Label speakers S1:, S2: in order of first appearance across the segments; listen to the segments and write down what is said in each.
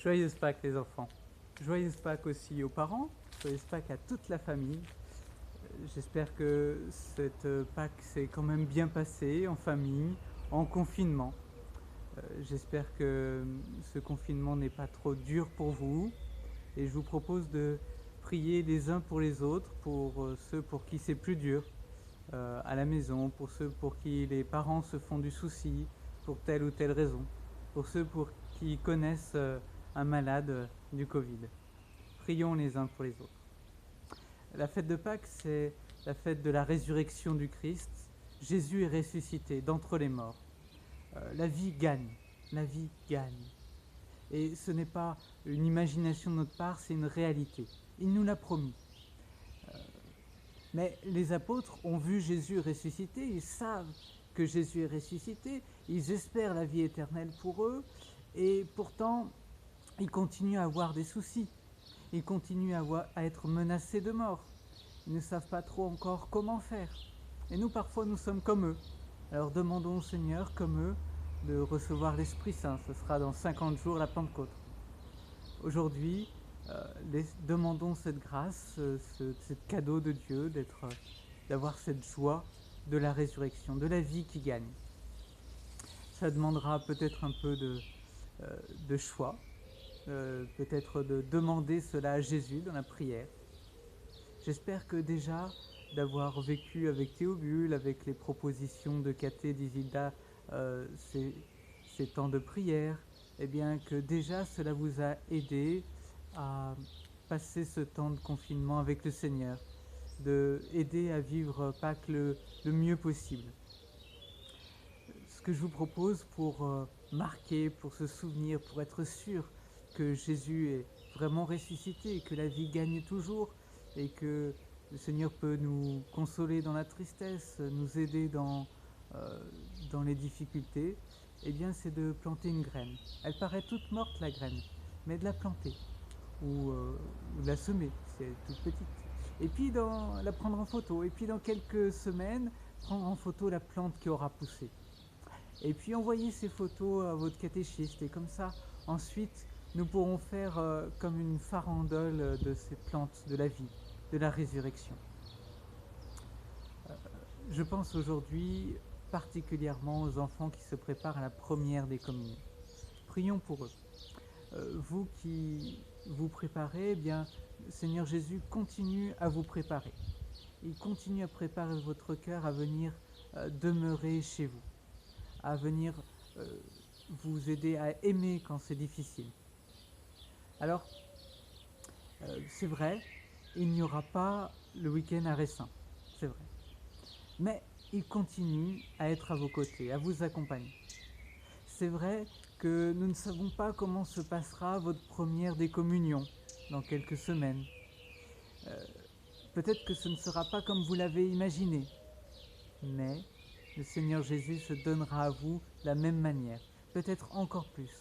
S1: Joyeuse Pâques les enfants. Joyeuse Pâques aussi aux parents, joyeuse Pâques à toute la famille. J'espère que cette Pâques s'est quand même bien passée en famille, en confinement. J'espère que ce confinement n'est pas trop dur pour vous et je vous propose de prier les uns pour les autres, pour ceux pour qui c'est plus dur à la maison, pour ceux pour qui les parents se font du souci pour telle ou telle raison, pour ceux pour qui connaissent un malade du Covid. Prions les uns pour les autres. La fête de Pâques, c'est la fête de la résurrection du Christ. Jésus est ressuscité d'entre les morts. La vie gagne, la vie gagne. Et ce n'est pas une imagination de notre part, c'est une réalité. Il nous l'a promis. Mais les apôtres ont vu Jésus ressuscité, ils savent que Jésus est ressuscité, ils espèrent la vie éternelle pour eux, et pourtant, ils continuent à avoir des soucis, ils continuent à être menacés de mort. Ils ne savent pas trop encore comment faire. Et nous, parfois, nous sommes comme eux. Alors demandons au Seigneur, comme eux, de recevoir l'Esprit Saint. Ce sera dans 50 jours la Pentecôte. Aujourd'hui, demandons cette grâce, ce cadeau de Dieu, d'avoir cette joie de la résurrection, de la vie qui gagne. Ça demandera peut-être un peu de choix, peut-être de demander cela à Jésus dans la prière. J'espère que déjà, d'avoir vécu avec Théobule, avec les propositions de Cathé d'Isilda, ces temps de prière, eh bien que déjà cela vous a aidé à passer ce temps de confinement avec le Seigneur, de aider à vivre Pâques le mieux possible. Ce que je vous propose pour marquer, pour se souvenir, pour être sûr que Jésus est vraiment ressuscité et que la vie gagne toujours et que le Seigneur peut nous consoler dans la tristesse, nous aider dans les difficultés, eh bien c'est de planter une graine. Elle paraît toute morte la graine, mais de la planter ou de la semer si elle est toute petite. Et puis la prendre en photo. Et puis dans quelques semaines, prendre en photo la plante qui aura poussé. Et puis envoyer ces photos à votre catéchiste. Et comme ça, ensuite, nous pourrons faire comme une farandole de ces plantes de la vie, de la résurrection. Je pense aujourd'hui particulièrement aux enfants qui se préparent à la première des communions. Prions pour eux. Vous qui vous préparez, eh bien, Seigneur Jésus continue à vous préparer. Il continue à préparer votre cœur à venir demeurer chez vous, à venir vous aider à aimer quand c'est difficile. Alors, c'est vrai, il n'y aura pas le week-end à Ressin, c'est vrai. Mais il continue à être à vos côtés, à vous accompagner. C'est vrai que nous ne savons pas comment se passera votre première des communions dans quelques semaines. Peut-être que ce ne sera pas comme vous l'avez imaginé, mais le Seigneur Jésus se donnera à vous de la même manière, peut-être encore plus.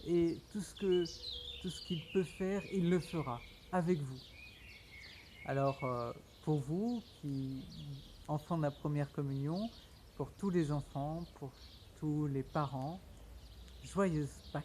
S1: Et tout ce qu'il peut faire, il le fera avec vous. Alors, pour vous, enfants de la première communion, pour tous les enfants, pour tous les parents, joyeuse Pâques.